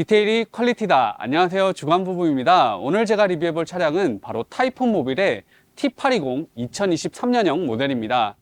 디테일이 퀄리티다. 안녕하세요, 주간부부입니다. 오늘 제가 리뷰해볼 차량은 바로 타이푼 모빌의 T820 2023년형 모델입니다.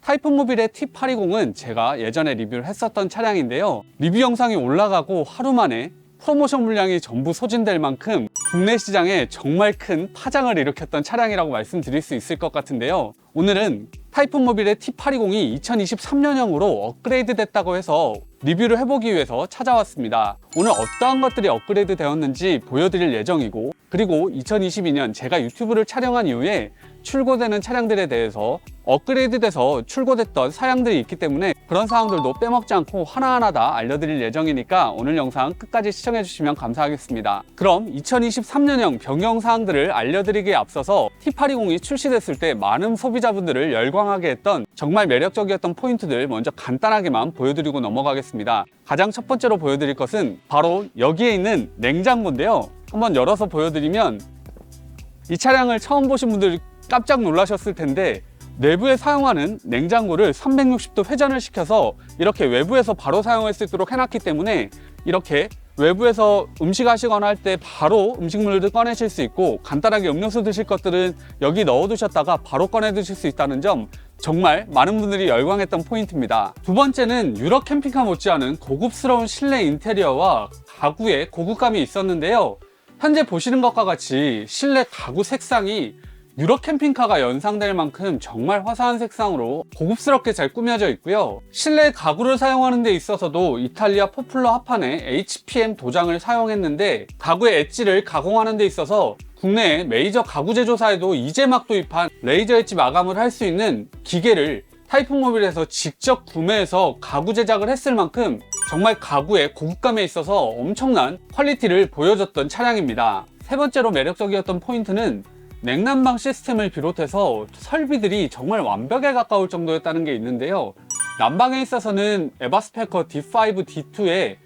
타이푼 모빌의 T820은 제가 예전에 리뷰를 했었던 차량인데요. 리뷰 영상이 올라가고 하루 만에 프로모션 물량이 전부 소진될 만큼 국내 시장에 정말 큰 파장을 일으켰던 차량이라고 말씀드릴 수 있을 것 같은데요. 오늘은 타이푼 모빌의 T820이 2023년형으로 업그레이드 됐다고 해서 리뷰를 해보기 위해서 찾아왔습니다. 오늘 어떠한 것들이 업그레이드 되었는지 보여드릴 예정이고, 그리고 2022년 제가 유튜브를 촬영한 이후에 출고되는 차량들에 대해서 업그레이드 돼서 출고됐던 사양들이 있기 때문에 그런 사항들도 빼먹지 않고 하나하나 다 알려드릴 예정이니까 오늘 영상 끝까지 시청해 주시면 감사하겠습니다. 그럼 2023년형 변경 사항들을 알려드리기에 앞서서 T820이 출시됐을 때 많은 소비자분들을 열광하게 했던 정말 매력적이었던 포인트들 먼저 간단하게만 보여드리고 넘어가겠습니다. 가장 첫 번째로 보여드릴 것은 바로 여기에 있는 냉장고인데요. 한번 열어서 보여드리면 이 차량을 처음 보신 분들 깜짝 놀라셨을 텐데, 내부에 사용하는 냉장고를 360도 회전을 시켜서 이렇게 외부에서 바로 사용할 수 있도록 해놨기 때문에 이렇게 외부에서 음식 하시거나 할 때 바로 음식물을 꺼내실 수 있고, 간단하게 음료수 드실 것들은 여기 넣어 두셨다가 바로 꺼내 드실 수 있다는 점, 정말 많은 분들이 열광했던 포인트입니다. 두 번째는 유럽 캠핑카 못지않은 고급스러운 실내 인테리어와 가구의 고급감이 있었는데요. 현재 보시는 것과 같이 실내 가구 색상이 유럽 캠핑카가 연상될 만큼 정말 화사한 색상으로 고급스럽게 잘 꾸며져 있고요. 실내 가구를 사용하는 데 있어서도 이탈리아 포플러 합판에 HPM 도장을 사용했는데, 가구의 엣지를 가공하는 데 있어서 국내의 메이저 가구 제조사에도 이제 막 도입한 레이저 엣지 마감을 할 수 있는 기계를 타이푼 모빌에서 직접 구매해서 가구 제작을 했을 만큼 정말 가구의 고급감에 있어서 엄청난 퀄리티를 보여줬던 차량입니다. 세 번째로 매력적이었던 포인트는 냉난방 시스템을 비롯해서 설비들이 정말 완벽에 가까울 정도였다는 게 있는데요. 난방에 있어서는 에바스페커 D5, D2에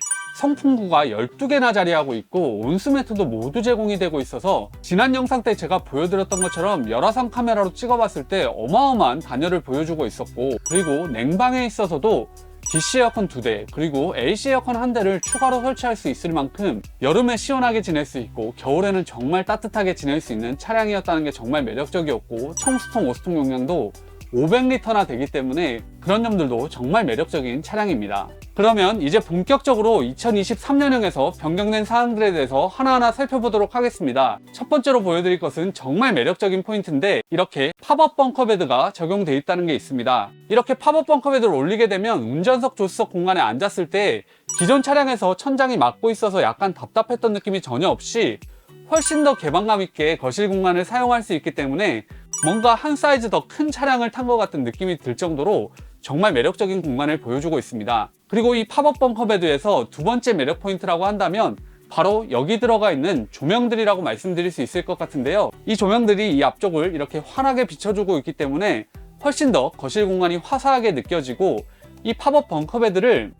송풍구가 12개나 자리하고 있고 온수매트도 모두 제공이 되고 있어서 지난 영상 때 제가 보여드렸던 것처럼 열화상 카메라로 찍어봤을 때 어마어마한 단열을 보여주고 있었고, 그리고 냉방에 있어서도 DC 에어컨 2대 그리고 AC 에어컨 1대를 추가로 설치할 수 있을 만큼 여름에 시원하게 지낼 수 있고 겨울에는 정말 따뜻하게 지낼 수 있는 차량이었다는 게 정말 매력적이었고, 청수통, 오수통 용량도 500리터나 되기 때문에 그런 점들도 정말 매력적인 차량입니다. 그러면 이제 본격적으로 2023년형에서 변경된 사항들에 대해서 하나하나 살펴보도록 하겠습니다. 첫 번째로 보여드릴 것은 정말 매력적인 포인트인데, 이렇게 팝업 벙커베드가 적용되어 있다는 게 있습니다. 이렇게 팝업 벙커베드를 올리게 되면 운전석, 조수석 공간에 앉았을 때 기존 차량에서 천장이 막고 있어서 약간 답답했던 느낌이 전혀 없이 훨씬 더 개방감 있게 거실 공간을 사용할 수 있기 때문에 뭔가 한 사이즈 더 큰 차량을 탄 것 같은 느낌이 들 정도로 정말 매력적인 공간을 보여주고 있습니다. 그리고 이 팝업 벙커베드에서 두 번째 매력 포인트라고 한다면 바로 여기 들어가 있는 조명들이라고 말씀드릴 수 있을 것 같은데요. 이 조명들이 이 앞쪽을 이렇게 환하게 비춰주고 있기 때문에 훨씬 더 거실 공간이 화사하게 느껴지고, 이 팝업 벙커베드를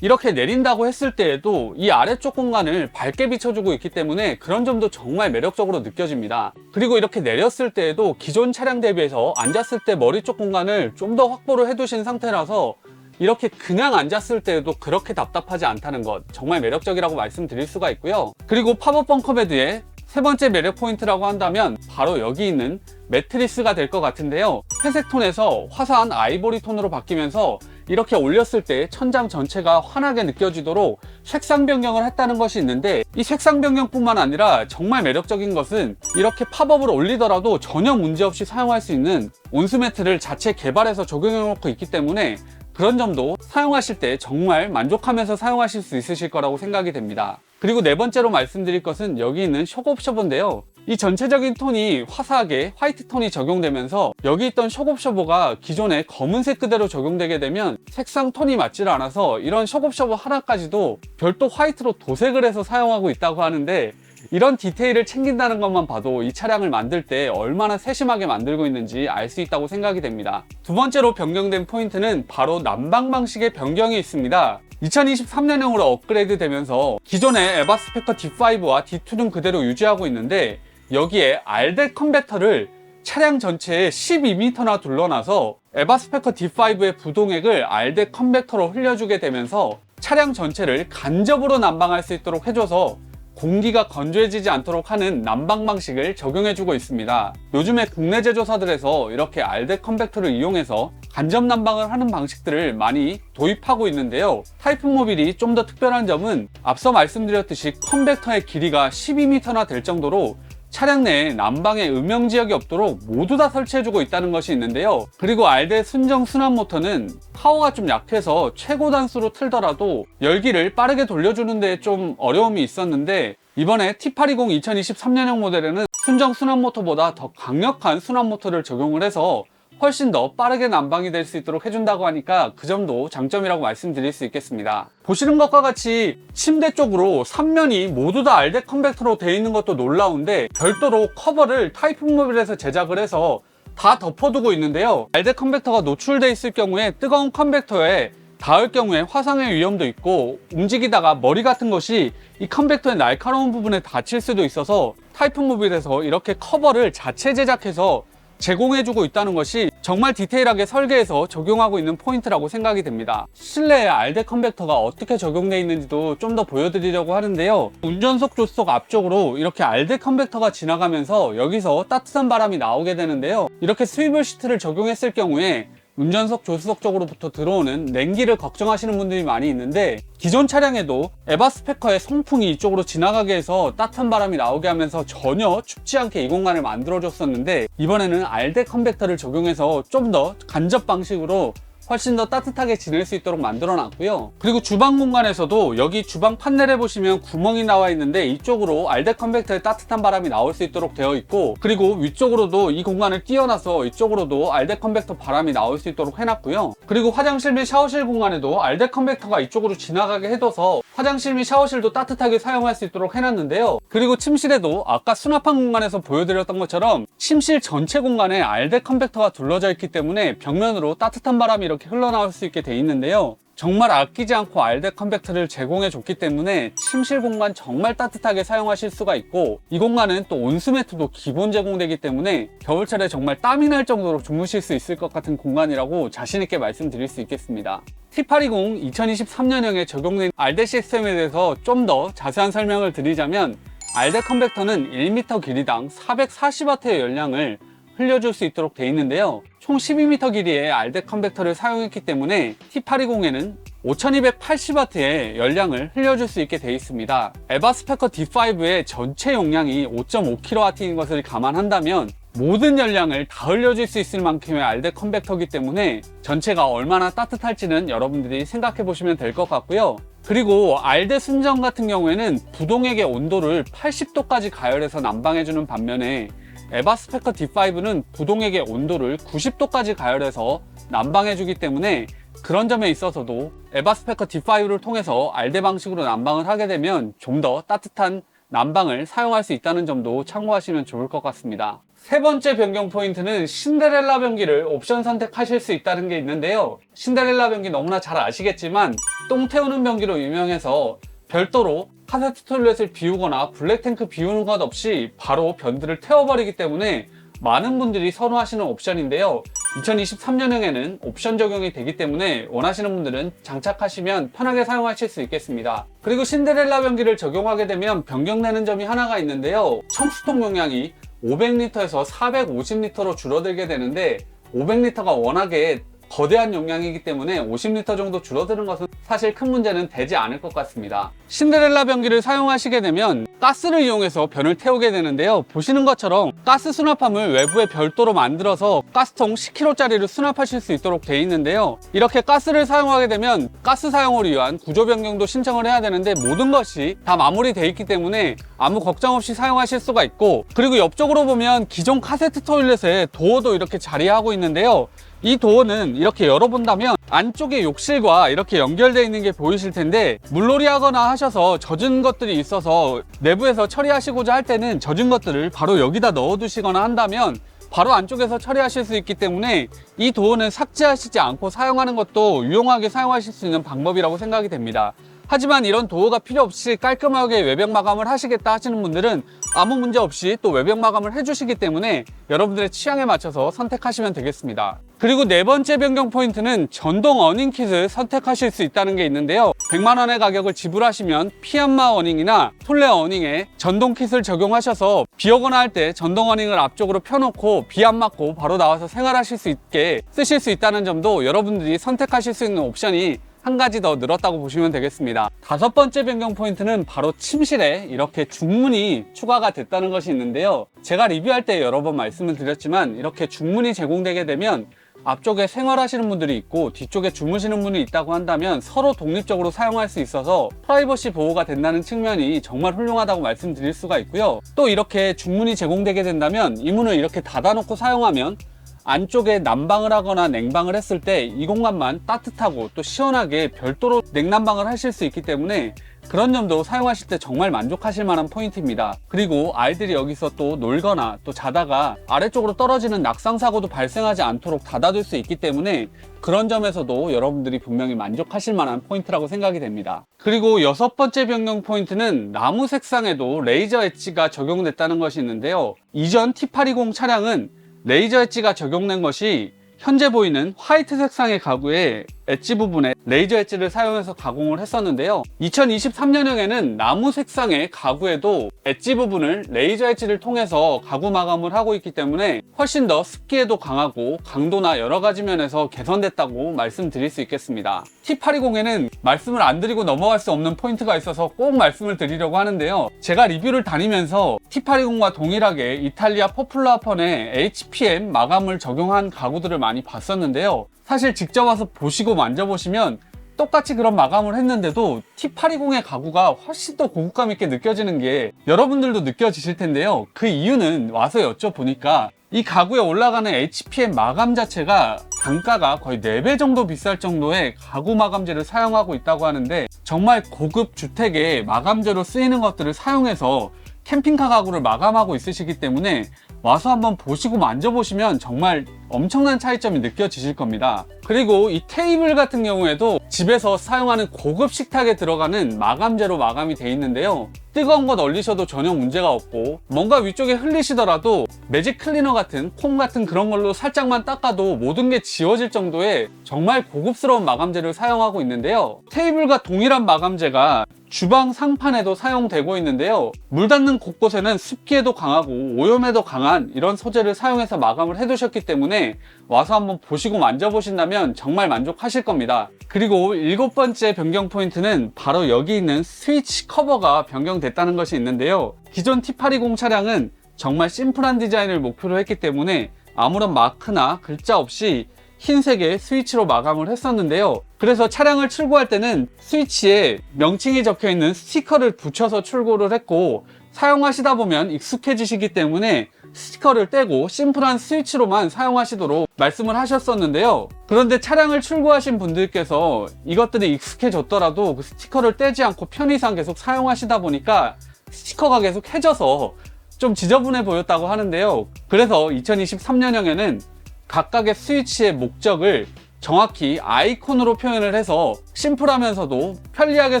이렇게 내린다고 했을 때에도 이 아래쪽 공간을 밝게 비춰주고 있기 때문에 그런 점도 정말 매력적으로 느껴집니다. 그리고 이렇게 내렸을 때에도 기존 차량 대비해서 앉았을 때 머리 쪽 공간을 좀 더 확보를 해두신 상태라서 이렇게 그냥 앉았을 때에도 그렇게 답답하지 않다는 것, 정말 매력적이라고 말씀드릴 수가 있고요. 그리고 팝업 벙커베드의 세 번째 매력 포인트라고 한다면 바로 여기 있는 매트리스가 될 것 같은데요. 회색 톤에서 화사한 아이보리 톤으로 바뀌면서 이렇게 올렸을 때 천장 전체가 환하게 느껴지도록 색상 변경을 했다는 것이 있는데, 이 색상 변경뿐만 아니라 정말 매력적인 것은 이렇게 팝업을 올리더라도 전혀 문제없이 사용할 수 있는 온수매트를 자체 개발해서 적용해 놓고 있기 때문에 그런 점도 사용하실 때 정말 만족하면서 사용하실 수 있으실 거라고 생각이 됩니다. 그리고 네 번째로 말씀드릴 것은 여기 있는 쇼옵셔버인데요. 이 전체적인 톤이 화사하게 화이트 톤이 적용되면서 여기 있던 쇼옵셔버가 기존의 검은색 그대로 적용되게 되면 색상 톤이 맞질 않아서 이런 쇼옵셔버 하나까지도 별도 화이트로 도색을 해서 사용하고 있다고 하는데, 이런 디테일을 챙긴다는 것만 봐도 이 차량을 만들 때 얼마나 세심하게 만들고 있는지 알 수 있다고 생각이 됩니다. 두 번째로 변경된 포인트는 바로 난방 방식의 변경이 있습니다. 2023년형으로 업그레이드 되면서 기존의 에바스펙터 D5와 D2는 그대로 유지하고 있는데, 여기에 RDEC 컨벡터를 차량 전체에 12m나 둘러놔서 에바스펙터 D5의 부동액을 RDEC 컨벡터로 흘려주게 되면서 차량 전체를 간접으로 난방할 수 있도록 해줘서 공기가 건조해지지 않도록 하는 난방 방식을 적용해주고 있습니다. 요즘에 국내 제조사들에서 이렇게 RDEC 컨벡터를 이용해서 간접 난방을 하는 방식들을 많이 도입하고 있는데요. 타이푼모빌이 좀 더 특별한 점은 앞서 말씀드렸듯이 컨벡터의 길이가 12m나 될 정도로 차량 내에 난방의 음영 지역이 없도록 모두 다 설치해주고 있다는 것이 있는데요. 그리고 RDEC 순정 순환 모터는 파워가 좀 약해서 최고 단수로 틀더라도 열기를 빠르게 돌려주는 데 좀 어려움이 있었는데, 이번에 T820 2023년형 모델에는 순정 순환 모터보다 더 강력한 순환 모터를 적용을 해서 훨씬 더 빠르게 난방이 될 수 있도록 해준다고 하니까 그 점도 장점이라고 말씀드릴 수 있겠습니다. 보시는 것과 같이 침대 쪽으로 3면이 모두 다 RDEC 컨벡터로 되어 있는 것도 놀라운데, 별도로 커버를 타이푼모빌에서 제작을 해서 다 덮어두고 있는데요. RDEC 컨벡터가 노출되어 있을 경우에 뜨거운 컨벡터에 닿을 경우에 화상의 위험도 있고, 움직이다가 머리 같은 것이 이 컨벡터의 날카로운 부분에 닿칠 수도 있어서 타이푼모빌에서 이렇게 커버를 자체 제작해서 제공해주고 있다는 것이 정말 디테일하게 설계해서 적용하고 있는 포인트라고 생각이 됩니다. 실내에 RDEC 컨벡터가 어떻게 적용되어 있는지도 좀 더 보여드리려고 하는데요. 운전석 조수석 앞쪽으로 이렇게 RDEC 컨벡터가 지나가면서 여기서 따뜻한 바람이 나오게 되는데요. 이렇게 스위블 시트를 적용했을 경우에 운전석 조수석 쪽으로부터 들어오는 냉기를 걱정하시는 분들이 많이 있는데, 기존 차량에도 에바스펙터의 송풍이 이쪽으로 지나가게 해서 따뜻한 바람이 나오게 하면서 전혀 춥지 않게 이 공간을 만들어 줬었는데, 이번에는 RDEC 컨벡터를 적용해서 좀 더 간접 방식으로 훨씬 더 따뜻하게 지낼 수 있도록 만들어 놨고요. 그리고 주방 공간에서도 여기 주방 판넬에 보시면 구멍이 나와 있는데, 이쪽으로 RDEC 컨벡터에 따뜻한 바람이 나올 수 있도록 되어 있고, 그리고 위쪽으로도 이 공간을 띄어놔서 이쪽으로도 RDEC 컨벡터 바람이 나올 수 있도록 해놨고요. 그리고 화장실 및 샤워실 공간에도 RDEC 컨벡터가 이쪽으로 지나가게 해둬서 화장실 및 샤워실도 따뜻하게 사용할 수 있도록 해놨는데요. 그리고 침실에도 아까 수납한 공간에서 보여드렸던 것처럼 침실 전체 공간에 RDEC 컨벡터가 둘러져 있기 때문에 벽면으로 따뜻한 바람이 이렇게 흘러나올 수 있게 돼 있는데요. 정말 아끼지 않고 RDEC 컨벡터를 제공해 줬기 때문에 침실 공간 정말 따뜻하게 사용하실 수가 있고, 이 공간은 또 온수 매트도 기본 제공되기 때문에 겨울철에 정말 땀이 날 정도로 주무실 수 있을 것 같은 공간이라고 자신 있게 말씀드릴 수 있겠습니다. T820 2023년형에 적용된 RDEC 시스템에 대해서 좀 더 자세한 설명을 드리자면, RDEC 컨벡터는 1m 길이당 440W의 열량을 흘려줄 수 있도록 되어 있는데요. 총 12m 길이의 RDEC 컨벡터를 사용했기 때문에 T820에는 5280W의 열량을 흘려줄 수 있게 되어 있습니다. 에바스펙터 D5의 전체 용량이 5.5kW인 것을 감안한다면 모든 열량을 다 흘려줄 수 있을 만큼의 RDEC 컨벡터이기 때문에 전체가 얼마나 따뜻할지는 여러분들이 생각해 보시면 될 것 같고요. 그리고 RDEC 순정 같은 경우에는 부동액의 온도를 80도까지 가열해서 난방해주는 반면에 에바스펙터 D5는 부동액의 온도를 90도까지 가열해서 난방해주기 때문에 그런 점에 있어서도 에바스펙터 D5를 통해서 RDEC 방식으로 난방을 하게 되면 좀 더 따뜻한 난방을 사용할 수 있다는 점도 참고하시면 좋을 것 같습니다. 세 번째 변경 포인트는 신데렐라 변기를 옵션 선택하실 수 있다는 게 있는데요. 신데렐라 변기 너무나 잘 아시겠지만 똥 태우는 변기로 유명해서 별도로 카세트 토일렛을 비우거나 블랙탱크 비우는 것 없이 바로 변기를 태워버리기 때문에 많은 분들이 선호하시는 옵션인데요. 2023년형에는 옵션 적용이 되기 때문에 원하시는 분들은 장착하시면 편하게 사용하실 수 있겠습니다. 그리고 신데렐라 변기를 적용하게 되면 변경되는 점이 하나가 있는데요. 청수통 용량이 500L에서 450L로 줄어들게 되는데, 500L가 워낙에 거대한 용량이기 때문에 50L 정도 줄어드는 것은 사실 큰 문제는 되지 않을 것 같습니다. 신데렐라 변기를 사용하시게 되면 가스를 이용해서 변을 태우게 되는데요. 보시는 것처럼 가스 수납함을 외부에 별도로 만들어서 가스통 10kg짜리를 수납하실 수 있도록 되어 있는데요. 이렇게 가스를 사용하게 되면 가스 사용을 위한 구조 변경도 신청을 해야 되는데 모든 것이 다 마무리되어 있기 때문에 아무 걱정 없이 사용하실 수가 있고, 그리고 옆쪽으로 보면 기존 카세트 토일렛에 도어도 이렇게 자리하고 있는데요. 이 도어는 이렇게 열어본다면 안쪽에 욕실과 이렇게 연결되어 있는 게 보이실 텐데, 물놀이 하거나 하셔서 젖은 것들이 있어서 내부에서 처리하시고자 할 때는 젖은 것들을 바로 여기다 넣어 두시거나 한다면 바로 안쪽에서 처리하실 수 있기 때문에 이 도어는 삭제하시지 않고 사용하는 것도 유용하게 사용하실 수 있는 방법이라고 생각이 됩니다. 하지만 이런 도어가 필요 없이 깔끔하게 외벽 마감을 하시겠다 하시는 분들은 아무 문제 없이 또 외벽 마감을 해주시기 때문에 여러분들의 취향에 맞춰서 선택하시면 되겠습니다. 그리고 네 번째 변경 포인트는 전동 어닝 킷을 선택하실 수 있다는 게 있는데요. 100만 원의 가격을 지불하시면 피안마 어닝이나 톨레 어닝에 전동 킷을 적용하셔서 비 오거나 할 때 전동 어닝을 앞쪽으로 펴놓고 비 안 맞고 바로 나와서 생활하실 수 있게 쓰실 수 있다는 점도 여러분들이 선택하실 수 있는 옵션이 한 가지 더 늘었다고 보시면 되겠습니다. 다섯 번째 변경 포인트는 바로 침실에 이렇게 중문이 추가가 됐다는 것이 있는데요. 제가 리뷰할 때 여러 번 말씀을 드렸지만 이렇게 중문이 제공되게 되면 앞쪽에 생활하시는 분들이 있고 뒤쪽에 주무시는 분이 있다고 한다면 서로 독립적으로 사용할 수 있어서 프라이버시 보호가 된다는 측면이 정말 훌륭하다고 말씀드릴 수가 있고요. 또 이렇게 중문이 제공되게 된다면 이 문을 이렇게 닫아놓고 사용하면 안쪽에 난방을 하거나 냉방을 했을 때 이 공간만 따뜻하고 또 시원하게 별도로 냉난방을 하실 수 있기 때문에 그런 점도 사용하실 때 정말 만족하실 만한 포인트입니다. 그리고 아이들이 여기서 또 놀거나 또 자다가 아래쪽으로 떨어지는 낙상 사고도 발생하지 않도록 닫아둘 수 있기 때문에 그런 점에서도 여러분들이 분명히 만족하실 만한 포인트라고 생각이 됩니다. 그리고 여섯 번째 변경 포인트는 나무 색상에도 레이저 엣지가 적용됐다는 것이 있는데요. 이전 T820 차량은 레이저 엣지가 적용된 것이 현재 보이는 화이트 색상의 가구에 엣지 부분에 레이저 엣지를 사용해서 가공을 했었는데요. 2023년형에는 나무 색상의 가구에도 엣지 부분을 레이저 엣지를 통해서 가구 마감을 하고 있기 때문에 훨씬 더 습기에도 강하고 강도나 여러 가지 면에서 개선됐다고 말씀드릴 수 있겠습니다. T820에는 말씀을 안 드리고 넘어갈 수 없는 포인트가 있어서 꼭 말씀을 드리려고 하는데요. 제가 리뷰를 다니면서 T820과 동일하게 이탈리아 포플라폰의 HPM 마감을 적용한 가구들을 많이 봤었는데요. 사실 직접 와서 보시고 만져보시면 똑같이 그런 마감을 했는데도 T820의 가구가 훨씬 더 고급감 있게 느껴지는 게 여러분들도 느껴지실 텐데요. 그 이유는 와서 여쭤보니까 이 가구에 올라가는 HPM 마감 자체가 단가가 거의 4배 정도 비쌀 정도의 가구 마감재를 사용하고 있다고 하는데, 정말 고급 주택에 마감재로 쓰이는 것들을 사용해서 캠핑카 가구를 마감하고 있으시기 때문에 와서 한번 보시고 만져보시면 정말 엄청난 차이점이 느껴지실 겁니다. 그리고 이 테이블 같은 경우에도 집에서 사용하는 고급 식탁에 들어가는 마감재로 마감이 되어 있는데요. 뜨거운 것 얼리셔도 전혀 문제가 없고, 뭔가 위쪽에 흘리시더라도 매직 클리너 같은 폼 같은 그런 걸로 살짝만 닦아도 모든 게 지워질 정도의 정말 고급스러운 마감재를 사용하고 있는데요. 테이블과 동일한 마감재가 주방 상판에도 사용되고 있는데요. 물 닿는 곳곳에는 습기에도 강하고 오염에도 강한 이런 소재를 사용해서 마감을 해두셨기 때문에 와서 한번 보시고 만져보신다면 정말 만족하실 겁니다. 그리고 일곱 번째 변경 포인트는 바로 여기 있는 스위치 커버가 변경됐다는 것이 있는데요. 기존 T820 차량은 정말 심플한 디자인을 목표로 했기 때문에 아무런 마크나 글자 없이 흰색의 스위치로 마감을 했었는데요. 그래서 차량을 출고할 때는 스위치에 명칭이 적혀있는 스티커를 붙여서 출고를 했고, 사용하시다 보면 익숙해지시기 때문에 스티커를 떼고 심플한 스위치로만 사용하시도록 말씀을 하셨었는데요. 그런데 차량을 출고하신 분들께서 이것들이 익숙해졌더라도 그 스티커를 떼지 않고 편의상 계속 사용하시다 보니까 스티커가 계속 해져서 좀 지저분해 보였다고 하는데요. 그래서 2023년형에는 각각의 스위치의 목적을 정확히 아이콘으로 표현을 해서 심플하면서도 편리하게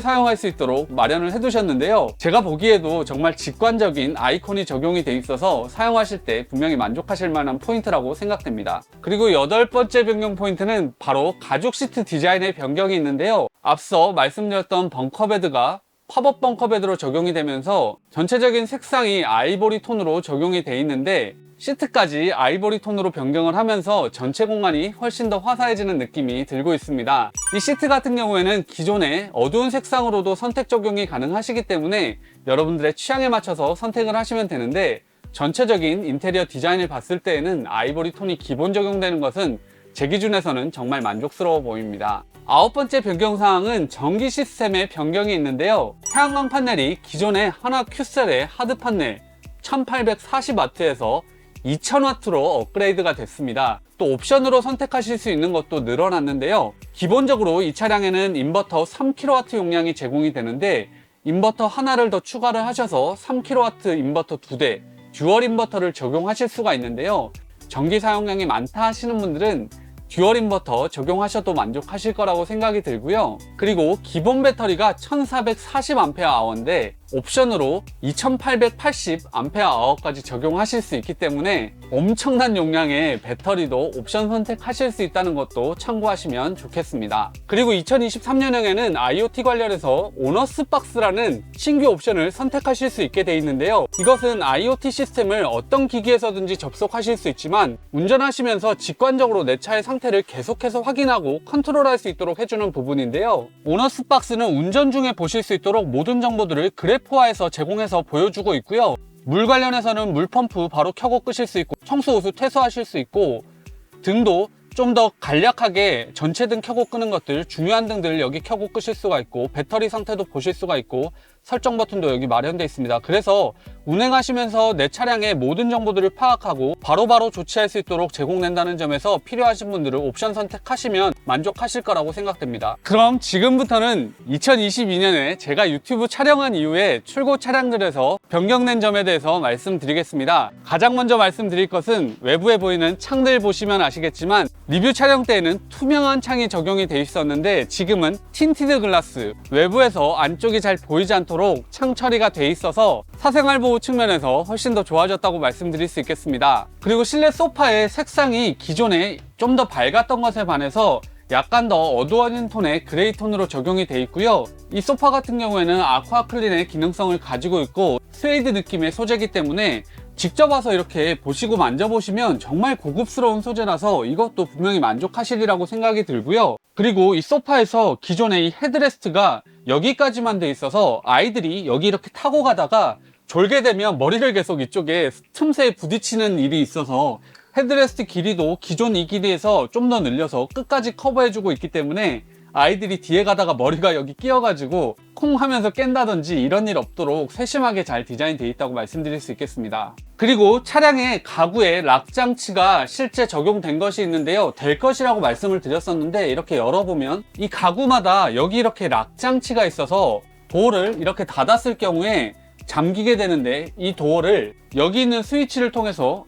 사용할 수 있도록 마련을 해두셨는데요. 제가 보기에도 정말 직관적인 아이콘이 적용이 돼 있어서 사용하실 때 분명히 만족하실 만한 포인트라고 생각됩니다. 그리고 여덟 번째 변경 포인트는 바로 가죽 시트 디자인의 변경이 있는데요. 앞서 말씀드렸던 벙커베드가 팝업 벙커베드로 적용이 되면서 전체적인 색상이 아이보리 톤으로 적용이 돼 있는데, 시트까지 아이보리 톤으로 변경을 하면서 전체 공간이 훨씬 더 화사해지는 느낌이 들고 있습니다. 이 시트 같은 경우에는 기존의 어두운 색상으로도 선택 적용이 가능하시기 때문에 여러분들의 취향에 맞춰서 선택을 하시면 되는데, 전체적인 인테리어 디자인을 봤을 때에는 아이보리 톤이 기본 적용되는 것은 제 기준에서는 정말 만족스러워 보입니다. 9번째 변경사항은 전기 시스템의 변경이 있는데요. 태양광 판넬이 기존의 하나 Q셀의 하드 판넬 1840W에서 2000W로 업그레이드가 됐습니다. 또 옵션으로 선택하실 수 있는 것도 늘어났는데요. 기본적으로 이 차량에는 인버터 3kW 용량이 제공이 되는데 인버터 하나를 더 추가를 하셔서 3kW 인버터 2대 듀얼 인버터를 적용하실 수가 있는데요. 전기 사용량이 많다 하시는 분들은 듀얼 인버터 적용하셔도 만족하실 거라고 생각이 들고요. 그리고 기본 배터리가 1440Ah인데 옵션으로 2880Ah까지 적용하실 수 있기 때문에 엄청난 용량의 배터리도 옵션 선택하실 수 있다는 것도 참고하시면 좋겠습니다. 그리고 2023년형에는 IoT 관련해서 오너스 박스라는 신규 옵션을 선택하실 수 있게 되어 있는데요. 이것은 IoT 시스템을 어떤 기기에서든지 접속하실 수 있지만 운전하시면서 직관적으로 내 차의 상태를 계속해서 확인하고 컨트롤할 수 있도록 해주는 부분인데요. 오너스 박스는 운전 중에 보실 수 있도록 모든 정보들을 그래프화해서 제공해서 보여주고 있고요. 물 관련해서는 물펌프 바로 켜고 끄실 수 있고 청소호수 퇴소하실 수 있고 등도 좀 더 간략하게 전체 등 켜고 끄는 것들, 중요한 등들 여기 켜고 끄실 수가 있고 배터리 상태도 보실 수가 있고 설정 버튼도 여기 마련되어 있습니다. 그래서 운행하시면서 내 차량의 모든 정보들을 파악하고 바로바로 조치할 수 있도록 제공된다는 점에서 필요하신 분들은 옵션 선택하시면 만족하실 거라고 생각됩니다. 그럼 지금부터는 2022년에 제가 유튜브 촬영한 이후에 출고 차량들에서 변경된 점에 대해서 말씀드리겠습니다. 가장 먼저 말씀드릴 것은 외부에 보이는 창들 보시면 아시겠지만 리뷰 촬영 때에는 투명한 창이 적용이 되어 있었는데 지금은 틴티드 글라스, 외부에서 안쪽이 잘 보이지 않도록 창 처리가 되어 있어서 사생활 보호 측면에서 훨씬 더 좋아졌다고 말씀드릴 수 있겠습니다. 그리고 실내 소파의 색상이 기존에 좀 더 밝았던 것에 반해서 약간 더 어두워진 톤의 그레이 톤으로 적용이 되어 있고요. 이 소파 같은 경우에는 아쿠아클린의 기능성을 가지고 있고 스웨이드 느낌의 소재이기 때문에 직접 와서 이렇게 보시고 만져보시면 정말 고급스러운 소재라서 이것도 분명히 만족하시리라고 생각이 들고요. 그리고 이 소파에서 기존의 이 헤드레스트가 여기까지만 돼 있어서 아이들이 여기 이렇게 타고 가다가 졸게 되면 머리를 계속 이쪽에 틈새에 부딪히는 일이 있어서 헤드레스트 길이도 기존 이 길이에서 좀 더 늘려서 끝까지 커버해주고 있기 때문에 아이들이 뒤에 가다가 머리가 여기 끼어가지고 콩 하면서 깬다든지 이런 일 없도록 세심하게 잘 디자인되어 있다고 말씀드릴 수 있겠습니다. 그리고 차량의 가구에 락 장치가 실제 적용된 것이 있는데요. 될 것이라고 말씀을 드렸었는데 이렇게 열어보면 이 가구마다 여기 이렇게 락 장치가 있어서 도어를 이렇게 닫았을 경우에 잠기게 되는데 이 도어를 여기 있는 스위치를 통해서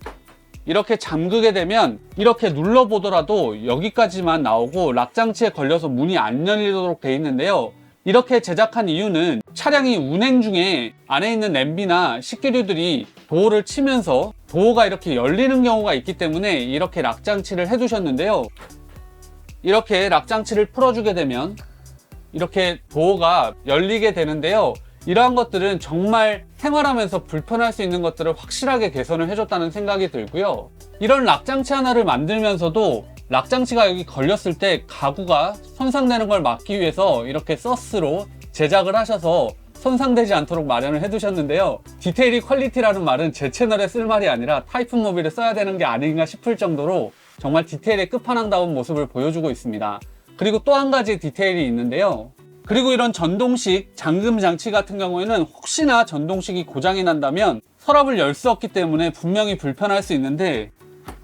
이렇게 잠그게 되면 이렇게 눌러보더라도 여기까지만 나오고 락장치에 걸려서 문이 안 열리도록 되어 있는데요. 이렇게 제작한 이유는 차량이 운행 중에 안에 있는 냄비나 식기류들이 도어를 치면서 도어가 이렇게 열리는 경우가 있기 때문에 이렇게 락장치를 해두셨는데요. 이렇게 락장치를 풀어주게 되면 이렇게 도어가 열리게 되는데요. 이러한 것들은 정말 생활하면서 불편할 수 있는 것들을 확실하게 개선을 해줬다는 생각이 들고요. 이런 락장치 하나를 만들면서도 락장치가 여기 걸렸을 때 가구가 손상되는 걸 막기 위해서 이렇게 서스로 제작을 하셔서 손상되지 않도록 마련을 해두셨는데요. 디테일이 퀄리티라는 말은 제 채널에 쓸 말이 아니라 타이푼 모빌에 써야 되는 게 아닌가 싶을 정도로 정말 디테일의 끝판왕다운 모습을 보여주고 있습니다. 그리고 또 한 가지 디테일이 있는데요. 그리고 이런 전동식 잠금 장치 같은 경우에는 혹시나 전동식이 고장이 난다면 서랍을 열 수 없기 때문에 분명히 불편할 수 있는데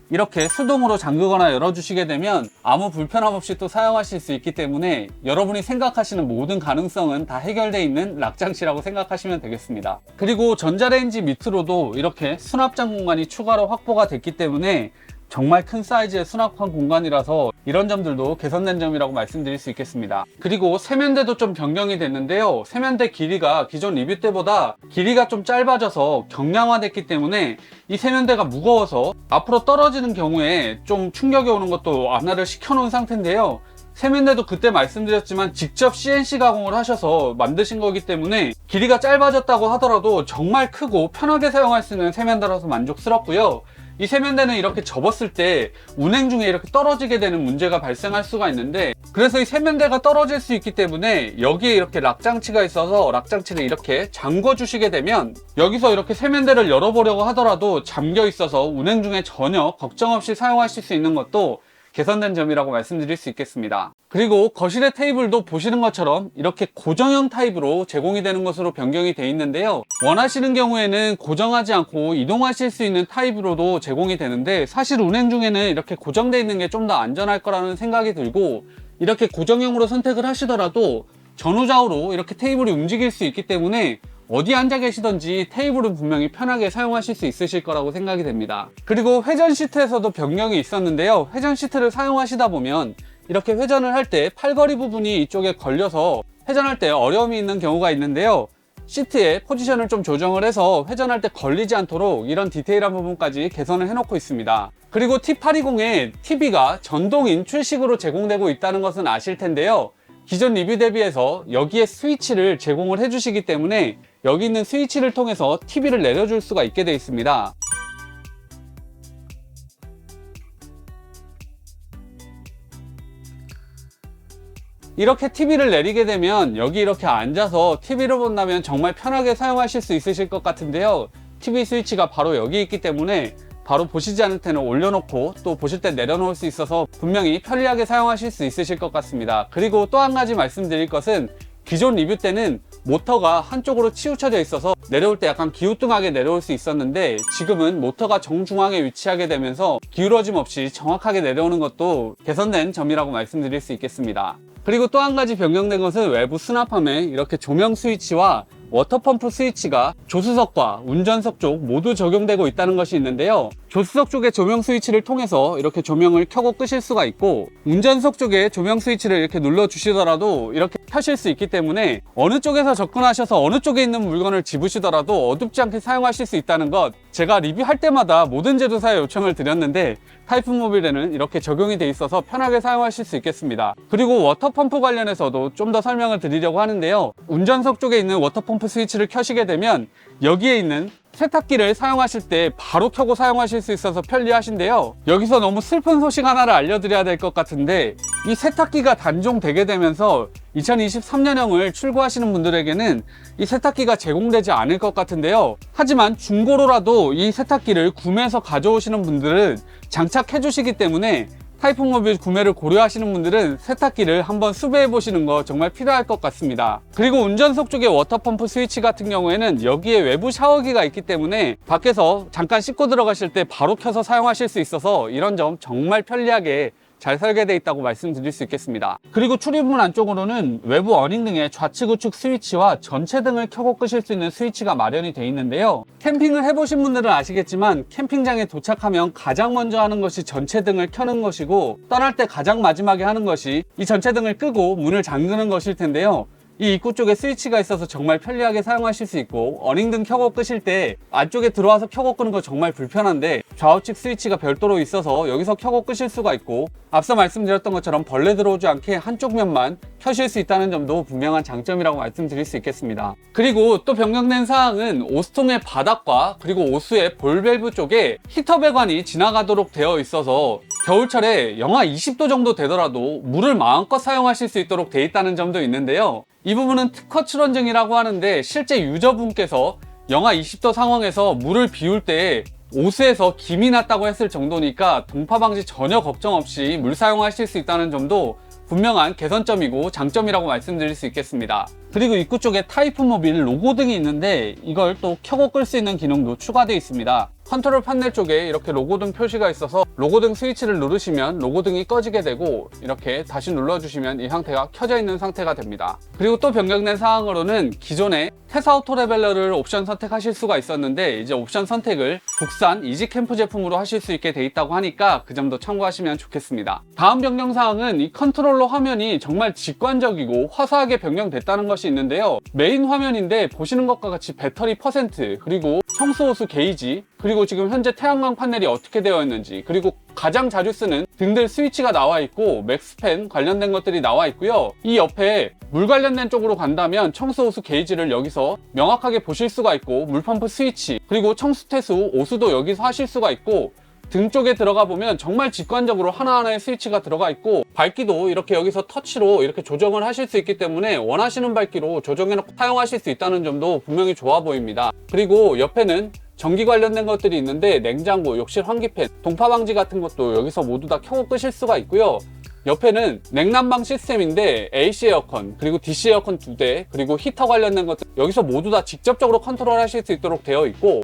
이렇게 수동으로 잠그거나 열어주시게 되면 아무 불편함 없이 또 사용하실 수 있기 때문에 여러분이 생각하시는 모든 가능성은 다 해결되어 있는 락장치라고 생각하시면 되겠습니다. 그리고 전자레인지 밑으로도 이렇게 수납장 공간이 추가로 확보가 됐기 때문에 정말 큰 사이즈의 수납한 공간이라서 이런 점들도 개선된 점이라고 말씀드릴 수 있겠습니다. 그리고 세면대도 좀 변경이 됐는데요. 세면대 길이가 기존 리뷰 때보다 길이가 좀 짧아져서 경량화됐기 때문에 이 세면대가 무거워서 앞으로 떨어지는 경우에 좀 충격이 오는 것도 완화를 시켜놓은 상태인데요. 세면대도 그때 말씀드렸지만 직접 CNC 가공을 하셔서 만드신 거기 때문에 길이가 짧아졌다고 하더라도 정말 크고 편하게 사용할 수 있는 세면대라서 만족스럽고요. 이 세면대는 이렇게 접었을 때 운행 중에 이렇게 떨어지게 되는 문제가 발생할 수가 있는데 그래서 이 세면대가 떨어질 수 있기 때문에 여기에 이렇게 락장치가 있어서 락장치를 이렇게 잠궈 주시게 되면 여기서 이렇게 세면대를 열어보려고 하더라도 잠겨 있어서 운행 중에 전혀 걱정 없이 사용하실 수 있는 것도 개선된 점이라고 말씀드릴 수 있겠습니다. 그리고 거실의 테이블도 보시는 것처럼 이렇게 고정형 타입으로 제공이 되는 것으로 변경이 되어 있는데요. 원하시는 경우에는 고정하지 않고 이동하실 수 있는 타입으로도 제공이 되는데, 사실 운행 중에는 이렇게 고정되어 있는 게 좀 더 안전할 거라는 생각이 들고, 이렇게 고정형으로 선택을 하시더라도 전후좌우로 이렇게 테이블이 움직일 수 있기 때문에 어디 앉아 계시던지 테이블은 분명히 편하게 사용하실 수 있으실 거라고 생각이 됩니다. 그리고 회전 시트에서도 변경이 있었는데요. 회전 시트를 사용하시다 보면 이렇게 회전을 할 때 팔걸이 부분이 이쪽에 걸려서 회전할 때 어려움이 있는 경우가 있는데요. 시트의 포지션을 좀 조정을 해서 회전할 때 걸리지 않도록 이런 디테일한 부분까지 개선을 해놓고 있습니다. 그리고 T820에 TV가 전동인 출식으로 제공되고 있다는 것은 아실 텐데요. 기존 리뷰 대비해서 여기에 스위치를 제공을 해주시기 때문에 여기 있는 스위치를 통해서 TV를 내려줄 수가 있게 되어 있습니다. 이렇게 TV를 내리게 되면 여기 이렇게 앉아서 TV를 본다면 정말 편하게 사용하실 수 있으실 것 같은데요. TV 스위치가 바로 여기 있기 때문에 바로 보시지 않을 때는 올려놓고 또 보실 때 내려놓을 수 있어서 분명히 편리하게 사용하실 수 있으실 것 같습니다. 그리고 또 한 가지 말씀드릴 것은, 기존 리뷰 때는 모터가 한쪽으로 치우쳐져 있어서 내려올 때 약간 기우뚱하게 내려올 수 있었는데, 지금은 모터가 정중앙에 위치하게 되면서 기울어짐 없이 정확하게 내려오는 것도 개선된 점이라고 말씀드릴 수 있겠습니다. 그리고 또 한 가지 변경된 것은 외부 수납함에 이렇게 조명 스위치와 워터펌프 스위치가 조수석과 운전석 쪽 모두 적용되고 있다는 것이 있는데요. 조수석 쪽의 조명 스위치를 통해서 이렇게 조명을 켜고 끄실 수가 있고, 운전석 쪽에 조명 스위치를 이렇게 눌러 주시더라도 이렇게 켜실 수 있기 때문에 어느 쪽에서 접근하셔서 어느 쪽에 있는 물건을 집으시더라도 어둡지 않게 사용하실 수 있다는 것, 제가 리뷰할 때마다 모든 제조사에 요청을 드렸는데 타이푼모빌에는 이렇게 적용이 돼 있어서 편하게 사용하실 수 있겠습니다. 그리고 워터펌프 관련해서도 좀 더 설명을 드리려고 하는데요. 운전석 쪽에 있는 워터펌프 스위치를 켜시게 되면 여기에 있는 세탁기를 사용하실 때 바로 켜고 사용하실 수 있어서 편리하신데요. 여기서 너무 슬픈 소식 하나를 알려드려야 될 것 같은데, 이 세탁기가 단종되게 되면서 2023년형을 출고하시는 분들에게는 이 세탁기가 제공되지 않을 것 같은데요. 하지만 중고로라도 이 세탁기를 구매해서 가져오시는 분들은 장착해 주시기 때문에 타이푼모빌 구매를 고려하시는 분들은 세탁기를 한번 수배해 보시는 거 정말 필요할 것 같습니다. 그리고 운전석 쪽에 워터펌프 스위치 같은 경우에는 여기에 외부 샤워기가 있기 때문에 밖에서 잠깐 씻고 들어가실 때 바로 켜서 사용하실 수 있어서 이런 점 정말 편리하게 잘 설계되어 있다고 말씀드릴 수 있겠습니다. 그리고 출입문 안쪽으로는 외부 어닝 등의 좌측 우측 스위치와 전체 등을 켜고 끄실 수 있는 스위치가 마련이 되어 있는데요. 캠핑을 해보신 분들은 아시겠지만 캠핑장에 도착하면 가장 먼저 하는 것이 전체 등을 켜는 것이고, 떠날 때 가장 마지막에 하는 것이 이 전체 등을 끄고 문을 잠그는 것일 텐데요. 이 입구 쪽에 스위치가 있어서 정말 편리하게 사용하실 수 있고, 어닝등 켜고 끄실 때 안쪽에 들어와서 켜고 끄는 거 정말 불편한데 좌우측 스위치가 별도로 있어서 여기서 켜고 끄실 수가 있고, 앞서 말씀드렸던 것처럼 벌레 들어오지 않게 한쪽 면만 켜실 수 있다는 점도 분명한 장점이라고 말씀드릴 수 있겠습니다. 그리고 또 변경된 사항은 오스통의 바닥과 그리고 오수의 볼밸브 쪽에 히터 배관이 지나가도록 되어 있어서 겨울철에 영하 20도 정도 되더라도 물을 마음껏 사용하실 수 있도록 되어 있다는 점도 있는데요. 이 부분은 특허 출원증이라고 하는데, 실제 유저분께서 영하 20도 상황에서 물을 비울 때 오수에서 김이 났다고 했을 정도니까 동파 방지 전혀 걱정 없이 물 사용하실 수 있다는 점도 분명한 개선점이고 장점이라고 말씀드릴 수 있겠습니다. 그리고 입구 쪽에 타이푼모빌 로고등이 있는데 이걸 또 켜고 끌 수 있는 기능도 추가되어 있습니다. 컨트롤 판넬 쪽에 이렇게 로고등 표시가 있어서 로고등 스위치를 누르시면 로고등이 꺼지게 되고, 이렇게 다시 눌러주시면 이 상태가 켜져 있는 상태가 됩니다. 그리고 또 변경된 사항으로는 기존에 테사 오토 레벨러를 옵션 선택하실 수가 있었는데 이제 옵션 선택을 국산 이지캠프 제품으로 하실 수 있게 돼 있다고 하니까 그 점도 참고하시면 좋겠습니다. 다음 변경 사항은 이 컨트롤러 화면이 정말 직관적이고 화사하게 변경됐다는 것이 있는데요. 메인 화면인데 보시는 것과 같이 배터리 퍼센트, 그리고 청수호수 게이지, 그리고 지금 현재 태양광 판넬이 어떻게 되어 있는지, 그리고 가장 자주 쓰는 등들 스위치가 나와 있고 맥스팬 관련된 것들이 나와 있고요. 이 옆에 물 관련된 쪽으로 간다면 청수호수 게이지를 여기서 명확하게 보실 수가 있고, 물펌프 스위치, 그리고 청수태수, 오수도 여기서 하실 수가 있고, 등 쪽에 들어가 보면 정말 직관적으로 하나하나의 스위치가 들어가 있고, 밝기도 이렇게 여기서 터치로 이렇게 조정을 하실 수 있기 때문에 원하시는 밝기로 조정해놓고 사용하실 수 있다는 점도 분명히 좋아 보입니다. 그리고 옆에는 전기 관련된 것들이 있는데 냉장고, 욕실 환기팬, 동파 방지 같은 것도 여기서 모두 다 켜고 끄실 수가 있고요. 옆에는 냉난방 시스템인데 AC 에어컨, 그리고 DC 에어컨 2대, 그리고 히터 관련된 것들 여기서 모두 다 직접적으로 컨트롤 하실 수 있도록 되어 있고,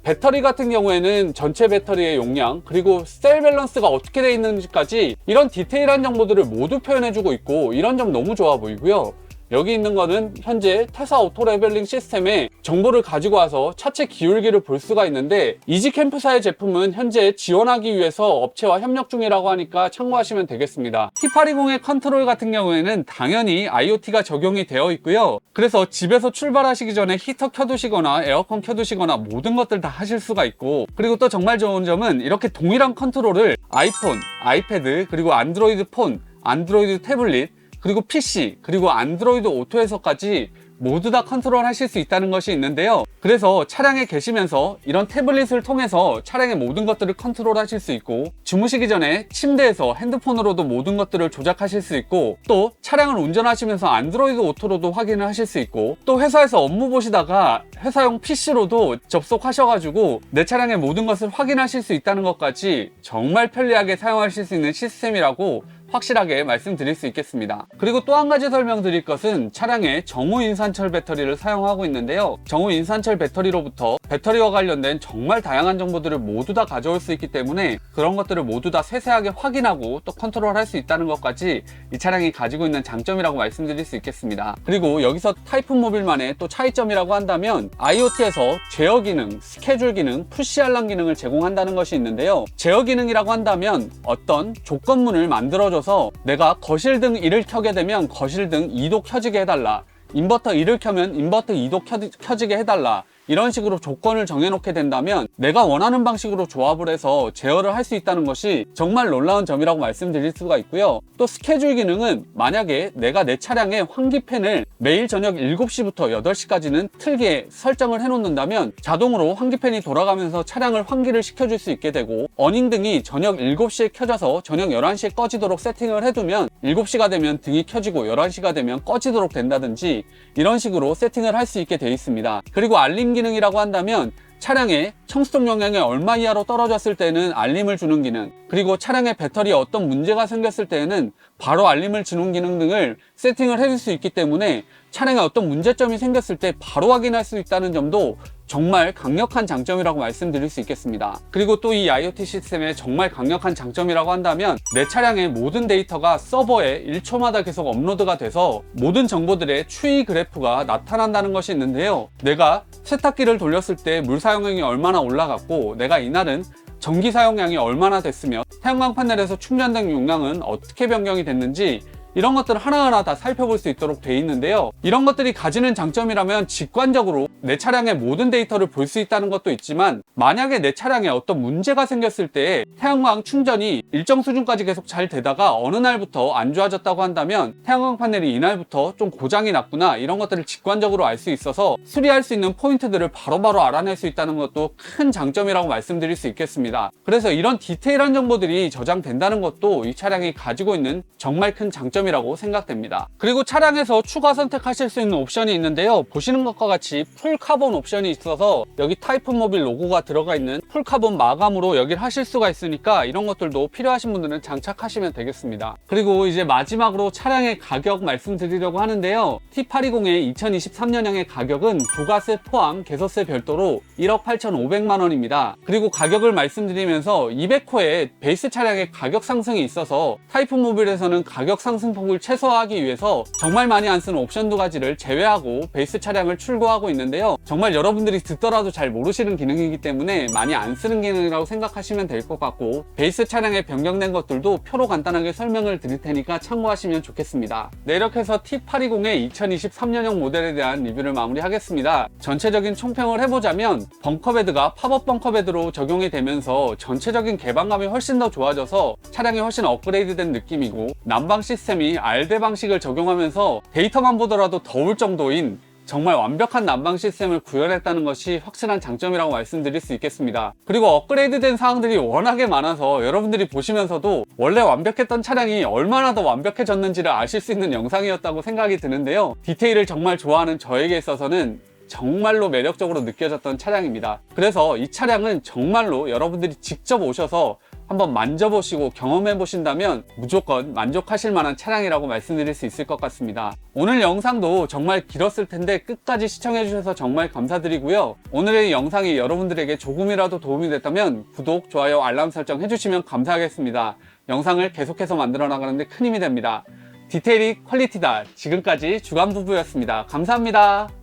배터리 같은 경우에는 전체 배터리의 용량, 그리고 셀 밸런스가 어떻게 되어 있는지까지 이런 디테일한 정보들을 모두 표현해주고 있고, 이런 점 너무 좋아 보이고요. 여기 있는 거는 현재 테사 오토 레벨링 시스템에 정보를 가지고 와서 차체 기울기를 볼 수가 있는데, 이지캠프사의 제품은 현재 지원하기 위해서 업체와 협력 중이라고 하니까 참고하시면 되겠습니다. T820의 컨트롤 같은 경우에는 당연히 IoT가 적용이 되어 있고요. 그래서 집에서 출발하시기 전에 히터 켜두시거나 에어컨 켜두시거나 모든 것들 다 하실 수가 있고, 그리고 또 정말 좋은 점은 이렇게 동일한 컨트롤을 아이폰, 아이패드, 그리고 안드로이드 폰, 안드로이드 태블릿, 그리고 PC, 그리고 안드로이드 오토에서까지 모두 다 컨트롤 하실 수 있다는 것이 있는데요. 그래서 차량에 계시면서 이런 태블릿을 통해서 차량의 모든 것들을 컨트롤 하실 수 있고, 주무시기 전에 침대에서 핸드폰으로도 모든 것들을 조작하실 수 있고, 또 차량을 운전하시면서 안드로이드 오토로도 확인을 하실 수 있고, 또 회사에서 업무 보시다가 회사용 PC로도 접속하셔가지고 내 차량의 모든 것을 확인하실 수 있다는 것까지 정말 편리하게 사용하실 수 있는 시스템이라고 확실하게 말씀드릴 수 있겠습니다. 그리고 또 한 가지 설명드릴 것은 차량에 정우 인산철 배터리를 사용하고 있는데요. 정우 인산철 배터리로부터 배터리와 관련된 정말 다양한 정보들을 모두 다 가져올 수 있기 때문에 그런 것들을 모두 다 세세하게 확인하고 또 컨트롤할 수 있다는 것까지 이 차량이 가지고 있는 장점이라고 말씀드릴 수 있겠습니다. 그리고 여기서 타이푼 모빌만의 또 차이점이라고 한다면 IoT에서 제어 기능, 스케줄 기능, 푸시 알람 기능을 제공한다는 것이 있는데요. 제어 기능이라고 한다면 어떤 조건문을 만들어줘서 내가 거실 등 1을 켜게 되면 거실 등 2도 켜지게 해달라, 인버터 1을 켜면 인버터 2도 켜지게 해달라, 이런 식으로 조건을 정해놓게 된다면 내가 원하는 방식으로 조합을 해서 제어를 할 수 있다는 것이 정말 놀라운 점이라고 말씀드릴 수가 있고요. 또 스케줄 기능은 만약에 내가 내 차량의 환기팬을 매일 저녁 7시부터 8시까지는 틀게 설정을 해놓는다면 자동으로 환기팬이 돌아가면서 차량을 환기를 시켜줄 수 있게 되고, 어닝 등이 저녁 7시에 켜져서 저녁 11시에 꺼지도록 세팅을 해두면 7시가 되면 등이 켜지고 11시가 되면 꺼지도록 된다든지 이런 식으로 세팅을 할 수 있게 되어 있습니다. 그리고 알림 기능이라고 한다면 차량의 청수동 용량이 얼마 이하로 떨어졌을 때는 알림을 주는 기능, 그리고 차량의 배터리에 어떤 문제가 생겼을 때에는 바로 알림을 주는 기능 등을 세팅을 해줄 수 있기 때문에 차량에 어떤 문제점이 생겼을 때 바로 확인할 수 있다는 점도 정말 강력한 장점이라고 말씀드릴 수 있겠습니다. 그리고 또 이 IoT 시스템의 정말 강력한 장점이라고 한다면 내 차량의 모든 데이터가 서버에 1초마다 계속 업로드가 돼서 모든 정보들의 추이 그래프가 나타난다는 것이 있는데요. 내가 세탁기를 돌렸을 때 물 사용량이 얼마나 올라갔고, 내가 이날은 전기 사용량이 얼마나 됐으며 태양광 패널에서 충전된 용량은 어떻게 변경이 됐는지 이런 것들을 하나하나 다 살펴볼 수 있도록 되어 있는데요. 이런 것들이 가지는 장점이라면 직관적으로 내 차량의 모든 데이터를 볼 수 있다는 것도 있지만, 만약에 내 차량에 어떤 문제가 생겼을 때 태양광 충전이 일정 수준까지 계속 잘 되다가 어느 날부터 안 좋아졌다고 한다면 태양광 패널이 이날부터 좀 고장이 났구나, 이런 것들을 직관적으로 알 수 있어서 수리할 수 있는 포인트들을 바로바로 알아낼 수 있다는 것도 큰 장점이라고 말씀드릴 수 있겠습니다. 그래서 이런 디테일한 정보들이 저장된다는 것도 이 차량이 가지고 있는 정말 큰 장점 이라고 생각됩니다. 그리고 차량에서 추가 선택하실 수 있는 옵션이 있는데요. 보시는 것과 같이 풀카본 옵션이 있어서 여기 타이푼 모빌 로고가 들어가 있는 풀카본 마감으로 여기를 하실 수가 있으니까 이런 것들도 필요하신 분들은 장착하시면 되겠습니다. 그리고 이제 마지막으로 차량의 가격 말씀드리려고 하는데요. T820의 2023년형의 가격은 부가세 포함 개소세 별도로 1억 8,500만 원입니다. 그리고 가격을 말씀드리면서 200호의 베이스 차량의 가격 상승이 있어서 타이푼 모빌에서는 가격 상승 폭을 최소화하기 위해서 정말 많이 안 쓰는 옵션 2가지를 제외하고 베이스 차량을 출고하고 있는데요. 정말 여러분들이 듣더라도 잘 모르시는 기능이기 때문에 많이 안 쓰는 기능이라고 생각하시면 될 것 같고, 베이스 차량에 변경된 것들도 표로 간단하게 설명을 드릴 테니까 참고하시면 좋겠습니다. 네, 이렇게 해서 T820의 2023년형 모델에 대한 리뷰를 마무리하겠습니다. 전체적인 총평을 해보자면 벙커베드가 팝업 벙커베드로 적용이 되면서 전체적인 개방감이 훨씬 더 좋아져서 차량이 훨씬 업그레이드된 느낌이고, 난방 시스템이 RD 방식을 적용하면서 데이터만 보더라도 더울 정도인 정말 완벽한 난방 시스템을 구현했다는 것이 확실한 장점이라고 말씀드릴 수 있겠습니다. 그리고 업그레이드된 사항들이 워낙에 많아서 여러분들이 보시면서도 원래 완벽했던 차량이 얼마나 더 완벽해졌는지를 아실 수 있는 영상이었다고 생각이 드는데요. 디테일을 정말 좋아하는 저에게 있어서는 정말로 매력적으로 느껴졌던 차량입니다. 그래서 이 차량은 정말로 여러분들이 직접 오셔서 한번 만져보시고 경험해 보신다면 무조건 만족하실 만한 차량이라고 말씀드릴 수 있을 것 같습니다. 오늘 영상도 정말 길었을 텐데 끝까지 시청해 주셔서 정말 감사드리고요. 오늘의 영상이 여러분들에게 조금이라도 도움이 됐다면 구독, 좋아요, 알람 설정 해주시면 감사하겠습니다. 영상을 계속해서 만들어 나가는데 큰 힘이 됩니다. 디테일이 퀄리티다. 지금까지 주간부부였습니다. 감사합니다.